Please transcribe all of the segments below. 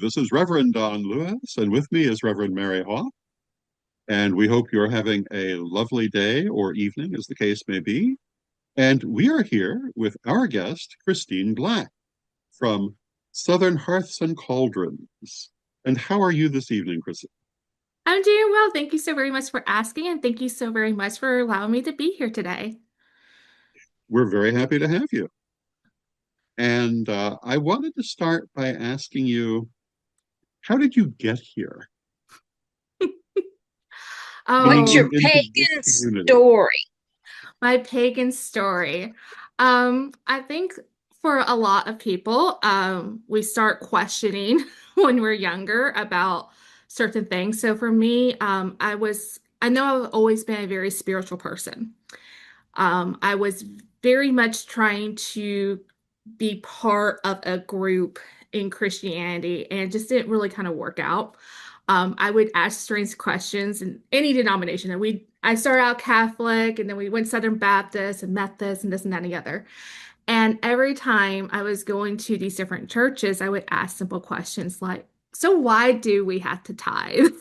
This is Reverend Don Lewis, and with me is Reverend Mary Hoff. And we hope you're having a lovely day or evening, as the case may be. And we are here with our guest, Christine Black from Southern Hearths and Cauldrons. And how are you this evening, Chrissy? I'm doing well. Thank you so very much for asking, and thank you so very much for allowing me to be here today. We're very happy to have you. And I wanted to start by asking you, how did you get here? Oh, What's your Into this pagan community? story? my pagan story. I think for a lot of people, we start questioning when we're younger about certain things. So for me, I know I've always been a very spiritual person. I was very much trying to be part of a group in Christianity and it just didn't really kind of work out. I would ask strange questions in any denomination. I started out Catholic and then we went Southern Baptist and Methodist and this and that and the other. And every time I was going to these different churches, I would ask simple questions like, so why do we have to tithe?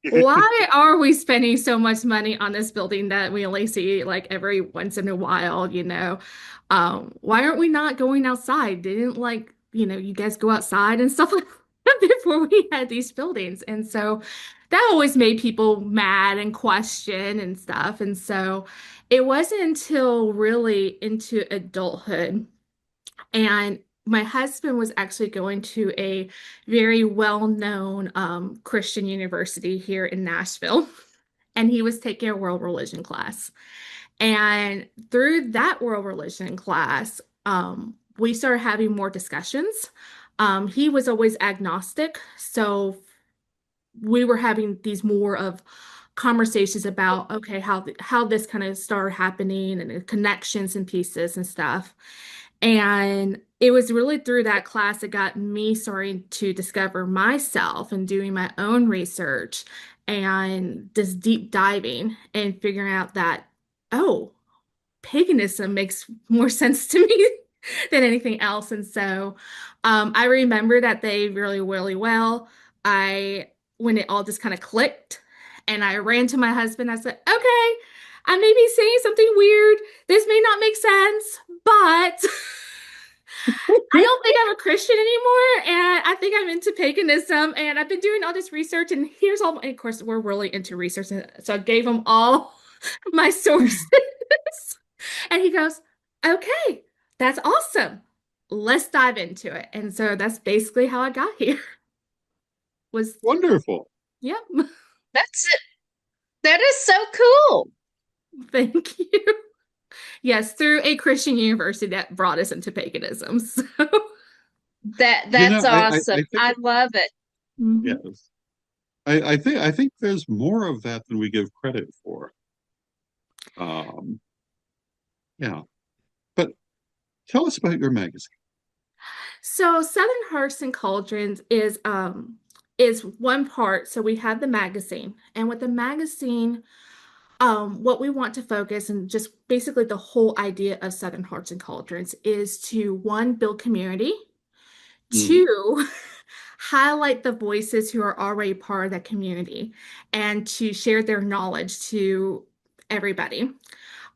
Why are we spending so much money on this building that we only see like every once in a while, you know? Why aren't we not going outside? Didn't like, you guys go outside and stuff like that before we had these buildings? And so that always made people mad and question and stuff. And so it wasn't until really into adulthood and my husband was actually going to a very well-known Christian university here in Nashville, and he was taking a world religion class. And through that world religion class, we started having more discussions. He was always agnostic, so we were having these more of conversations about okay how this kind of started happening and the connections and pieces and stuff. And it was really through that class that got me starting to discover myself and doing my own research and just deep diving and figuring out that, oh, paganism makes more sense to me than anything else. And so I remember that day really, really well. When it all just kind of clicked, and I ran to my husband. I said, okay, I may be saying something weird. This may not make sense, but I don't think I'm a Christian anymore, and I think I'm into paganism, and I've been doing all this research, and here's all, and of course, we're really into research, and so I gave him all my sources, and he goes, okay, that's awesome. Let's dive into it. And so that's basically how I got here. Was, Wonderful. yep, That's it. That is so cool. thank you. Yes, through a Christian university that brought us into paganism. So, That You that's know, awesome. I think I love it. mhm. yes. I think there's more of that than we give credit for. Um, yeah. But tell us about your magazine. So Southern Hearths and Cauldrons is one part. So we have the magazine, and with the magazine, what we want to focus and just basically the whole idea of Southern Hearts and Cauldrons is to one, build community, Mhm. two, highlight the voices who are already part of that community, and to share their knowledge to everybody.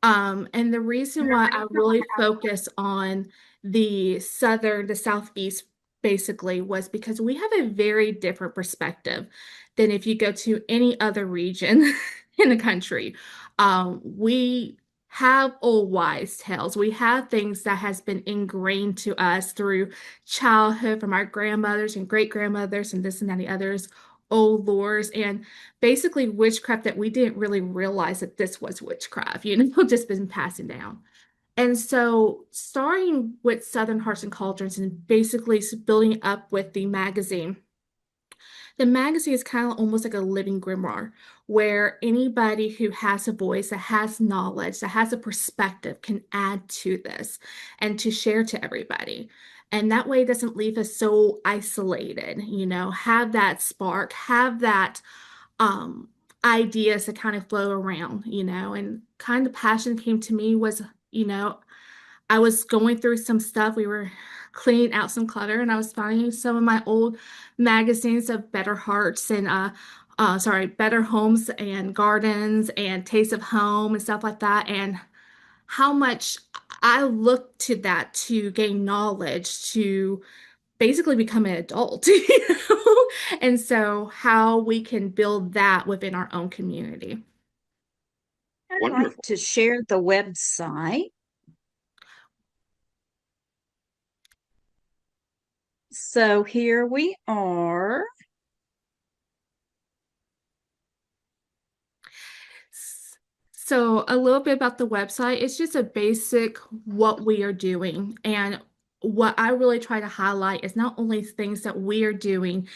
And the reason why I really focus on the southeast basically was because we have a very different perspective than if you go to any other region in the country. We have old wives' tales. We have things that has been ingrained to us through childhood from our grandmothers and great grandmothers and this and that and the others, old lores. And basically witchcraft that we didn't really realize that this was witchcraft, just been passing down. And so, starting with Southern Hearts and Cauldrons and basically building up with the magazine is kind of almost like a living grimoire where anybody who has a voice, that has knowledge, that has a perspective can add to this and to share to everybody. And that way it doesn't leave us so isolated, have that spark, have that um ideas to kind of flow around, and kind of passion came to me was, I was going through some stuff. We were cleaning out some clutter, and I was finding some of my old magazines of Better Hearts and Better Homes and Gardens and Taste of Home and stuff like that, and how much I look to that to gain knowledge to basically become an adult, you know? And so how we can build that within our own community. I'd like Wonderful. to share the website. So here we are. So a little bit about the website. It's just a basic what we are doing. And what I really try to highlight is not only things that we are doing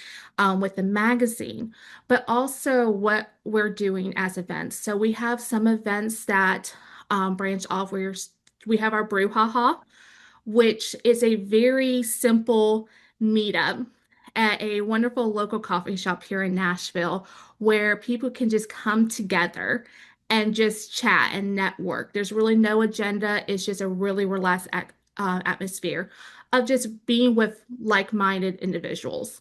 with the magazine, but also what we're doing as events. So we have some events that branch off. We have our brouhaha, which is a very simple meetup at a wonderful local coffee shop here in Nashville where people can just come together and just chat and network. There's really no agenda. It's just a really relaxed atmosphere of just being with like-minded individuals.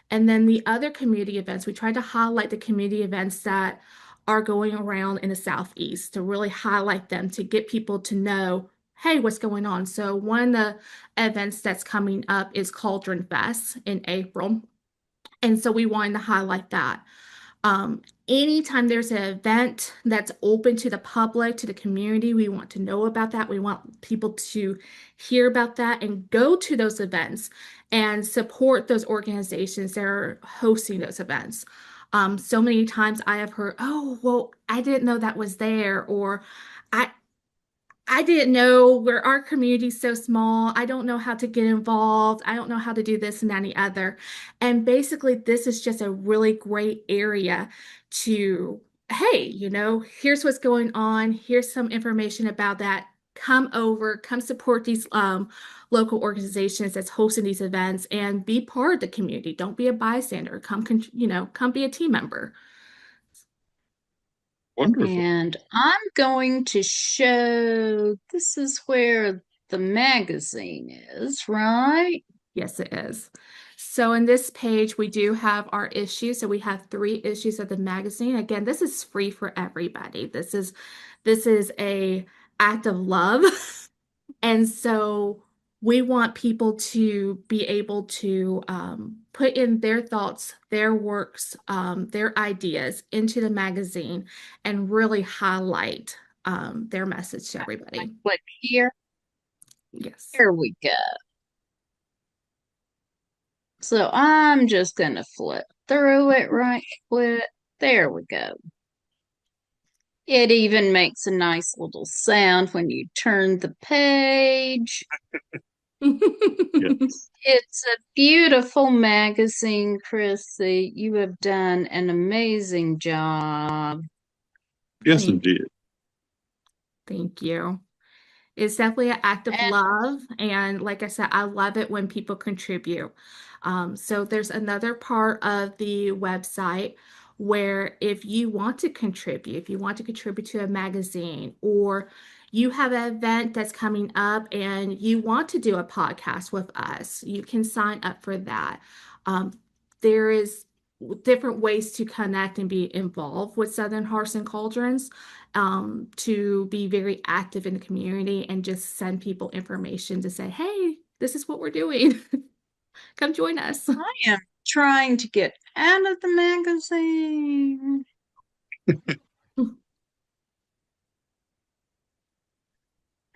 And then the other community events, we try to highlight the community events that are going around in the Southeast to really highlight them to get people to know, hey, what's going on? So one of the events that's coming up is Cauldron Fest in April. And so we wanted to highlight that. Anytime there's an event that's open to the public, to the community, we want to know about that. We want people to hear about that and go to those events and support those organizations that are hosting those events. So many times I have heard, oh, well, I didn't know that was there, or I, I didn't know where our community's so small. I don't know how to get involved. I don't know how to do this and that and the other. And basically, this is just a really great area to, hey, here's what's going on. Here's some information about that. Come over, come support these local organizations that's hosting these events and be part of the community. Don't be a bystander. Come be a team member. Wonderful. And I'm going to show, this is where the magazine is, right? Yes, it is. So in this page, we do have our issues. So we have 3 issues of the magazine. Again, this is free for everybody. This is a act of love. And so we want people to be able to put in their thoughts, their works, their ideas into the magazine and really highlight their message to everybody. Click here. Yes. Here we go. So I'm just going to flip through it right quick. There we go. It even makes a nice little sound when you turn the page. Yes. It's a beautiful magazine, Chrissy. You have done an amazing job. Yes, Thank, indeed. thank you. It's definitely an act of And love. And like I said, I love it when people contribute. So there's another part of the website where if you want to contribute, if you want to contribute to a magazine, or you have an event that's coming up and you want to do a podcast with us, you can sign up for that. There is different ways to connect and be involved with Southern Hearths and Cauldrons, to be very active in the community and just send people information to say, hey, this is what we're doing. Come join us. I am trying to get out of the magazine.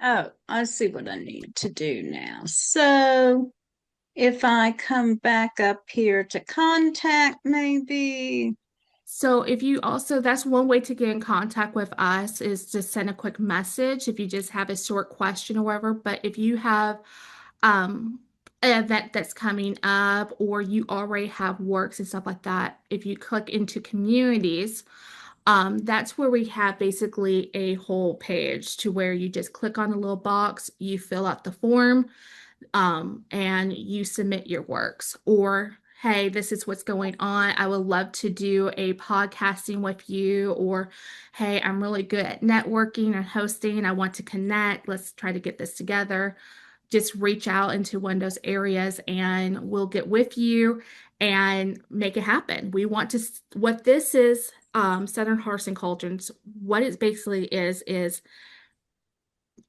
Oh, I see what I need to do now. So if I come back up here to contact, maybe. So if you also, that's one way to get in contact with us is to send a quick message if you just have a short question or whatever. But if you have an event that's coming up or you already have works and stuff like that, if you click into communities, that's where we have basically a whole page to where you just click on the little box, you fill out the form, and you submit your works. Or, hey, this is what's going on. I would love to do a podcasting with you. Or, hey, I'm really good at networking and hosting. I want to connect. Let's try to get this together. just reach out into one of those areas and we'll get with you and make it happen. We want to, what this is, Southern Hearths and Cauldrons, what it basically is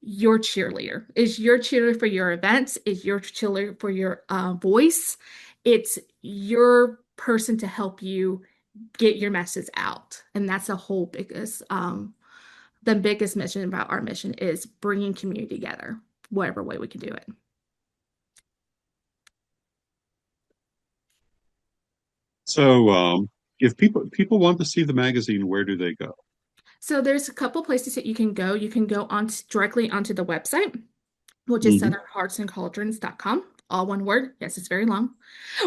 your cheerleader, is your cheerleader for your events, is your cheerleader for your voice. It's your person to help you get your message out. And that's the whole the biggest mission about our mission is bringing community together, whatever way we can do it. So, if people want to see the magazine, where do they go? So there's a couple places that you can go. You can go on directly onto the website, which is Mhm. southernheartsandcauldrons.com. All one word. Yes, it's very long.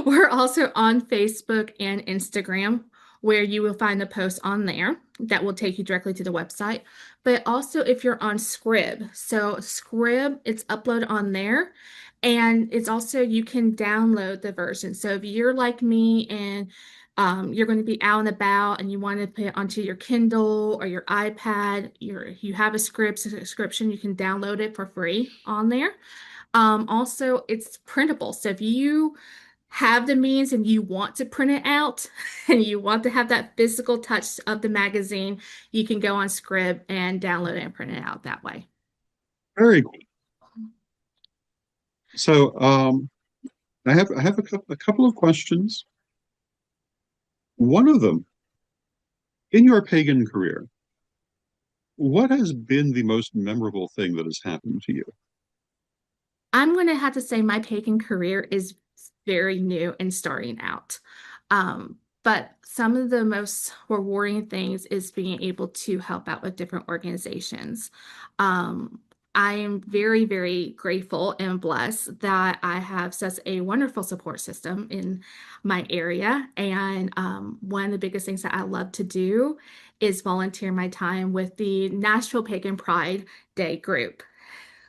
We're also on Facebook and Instagram, where you will find the posts on there that will take you directly to the website. But also, if you're on Scrib, so Scrib, it's uploaded on there. And it's also, you can download the version. So if you're like me and you're going to be out and about and you want to put it onto your Kindle or your iPad, you have a Scrib subscription, you can download it for free on there. Also, it's printable. So if you have the means and you want to print it out and you want to have that physical touch of the magazine, you can go on Scrib and download it and print it out that way. Very cool. So, I have a couple of questions. One of them, in your pagan career, what has been the most memorable thing that has happened to you? I'm going to have to say my pagan career is very new and starting out. But some of the most rewarding things is being able to help out with different organizations. I am very, very grateful and blessed that I have such a wonderful support system in my area. And one of the biggest things that I love to do is volunteer my time with the Nashville Pagan Pride Day group.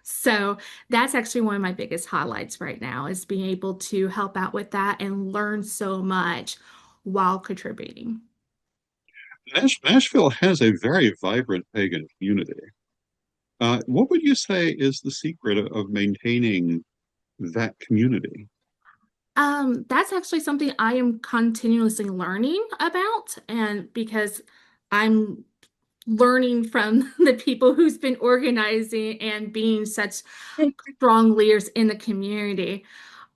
So that's actually one of my biggest highlights right now is being able to help out with that and learn so much while contributing. Nashville has a very vibrant pagan community. What would you say is the secret of maintaining that community? That's actually something I am continuously learning about, and because I'm learning from the people who's been organizing and being such strong leaders in the community.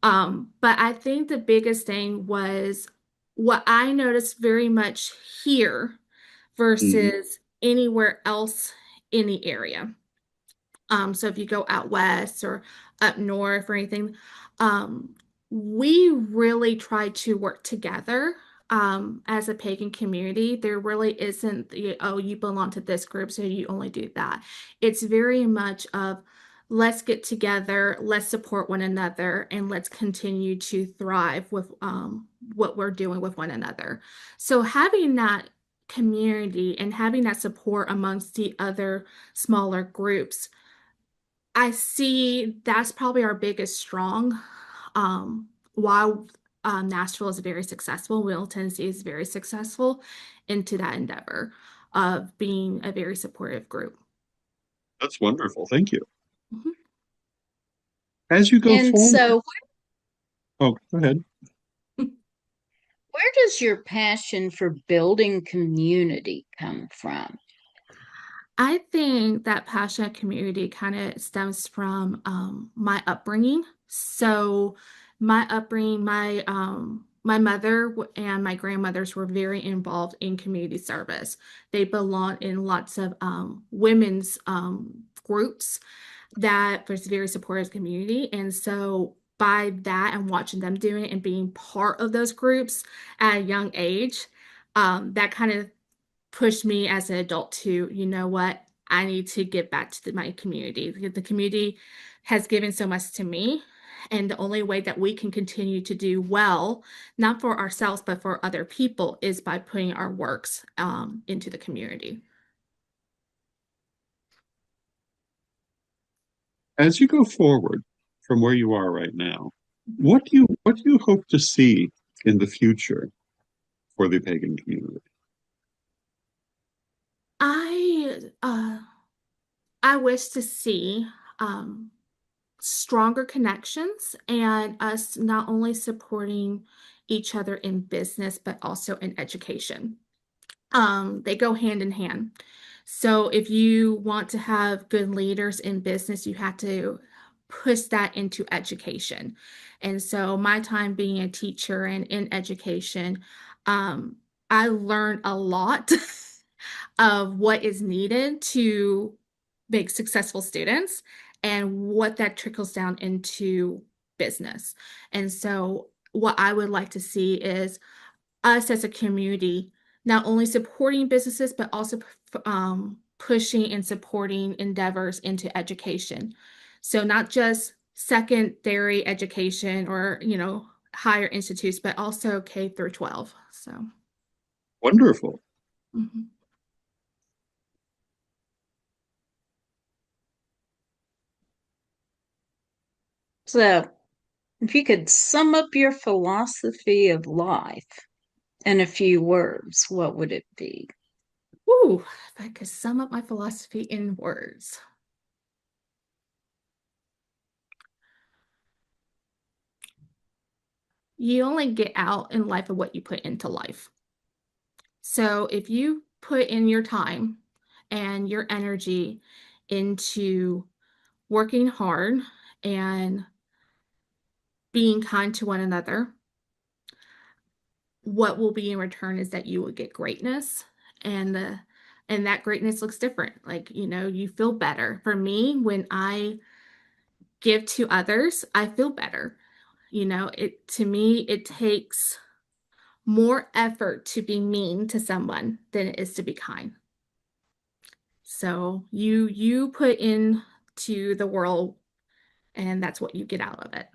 But I think the biggest thing was what I noticed very much here Mhm. versus anywhere else in the area. So if you go out west or up north or anything, we really try to work together as a pagan community. There really isn't the, oh, you belong to this group, so you only do that. It's very much of let's get together, let's support one another, and let's continue to thrive with what we're doing with one another. So having that community and having that support amongst the other smaller groups, I see that's probably our biggest strong. While Nashville is very successful, Middle Tennessee is very successful into that endeavor of being a very supportive group. That's wonderful. Thank you. Mhm. As you go And forward, so, oh, go ahead. where does your passion for building community come from? I think that passionate community kind of stems from my upbringing. So, my upbringing, my mother and my grandmothers were very involved in community service. They belonged in lots of women's groups that was very supportive community, and so by that and watching them doing it and being part of those groups at a young age, that kind of pushed me as an adult to, you know what, I need to give back to my community. The community has given so much to me. And the only way that we can continue to do well, not for ourselves, but for other people, is by putting our works into the community. As you go forward from where you are right now, what do you hope to see in the future for the pagan community? I uh, I wish to see um, stronger connections and us not only supporting each other in business, but also in education. They go hand in hand. So if you want to have good leaders in business, you have to push that into education. And so my time being a teacher and in education, um, I learned a lot of what is needed to make successful students and what that trickles down into business. And so what I would like to see is us as a community not only supporting businesses, but also pushing and supporting endeavors into education. So not just secondary education or, higher institutes, but also K through 12. So, Wonderful. mhm. So, if you could sum up your philosophy of life in a few words, what would it be? Ooh, if I could sum up my philosophy in words. You only get out in life of what you put into life. So if you put in your time and your energy into working hard and being kind to one another, what will be in return is that you will get greatness, and that greatness looks different. Like, you feel better. For me, when I give to others, I feel better. To me, it takes more effort to be mean to someone than it is to be kind. So you put into the world, and that's what you get out of it.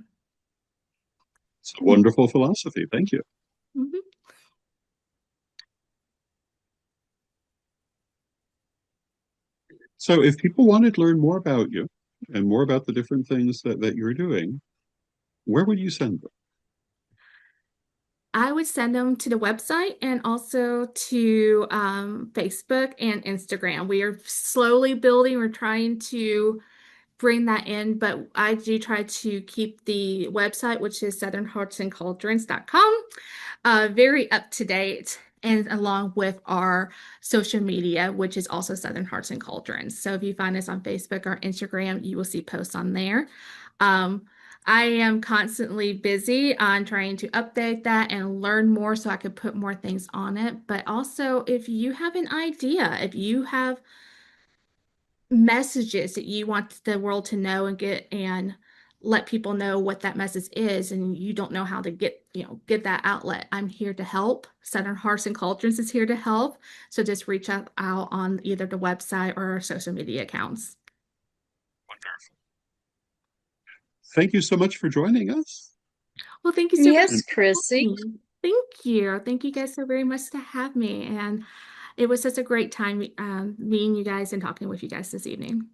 It's a wonderful philosophy. Thank you. Mhm. So if people wanted to learn more about you and more about the different things that you're doing, where would you send them? I would send them to the website and also to Facebook and Instagram. We are slowly building. We're trying to bring that in, but I do try to keep the website, which is southernheartsandcauldrons.com, very up to date, and along with our social media, which is also Southern Hearts and Cauldrons. So if you find us on Facebook or Instagram, you will see posts on there. I am constantly busy on trying to update that and learn more so I could put more things on it. But also, if you have an idea, if you have messages that you want the world to know and get and let people know what that message is, and you don't know how to get that outlet, I'm here to help. Southern Hearts and Cauldrons is here to help. So just reach out on either the website or our social media accounts. Wonderful. Thank you so much for joining us. Well, thank you so much Yes, for Chrissy. having me. Thank you. Thank you guys so very much to have me. And it was such a great time meeting you guys and talking with you guys this evening.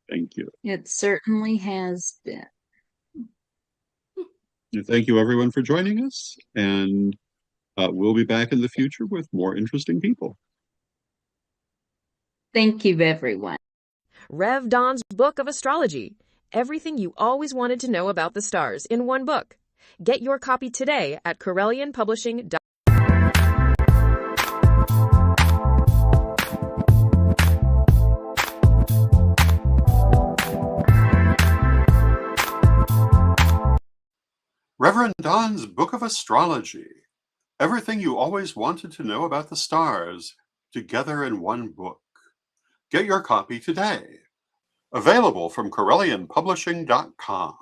Thank you. It certainly has been. And thank you, everyone, for joining us. And we'll be back in the future with more interesting people. Thank you, everyone. Rev Don's Book of Astrology. Everything you always wanted to know about the stars in one book. Get your copy today at CorellianPublishing.com. Reverend Don's Book of Astrology. Everything you always wanted to know about the stars, together in one book. Get your copy today. Available from CorellianPublishing.com.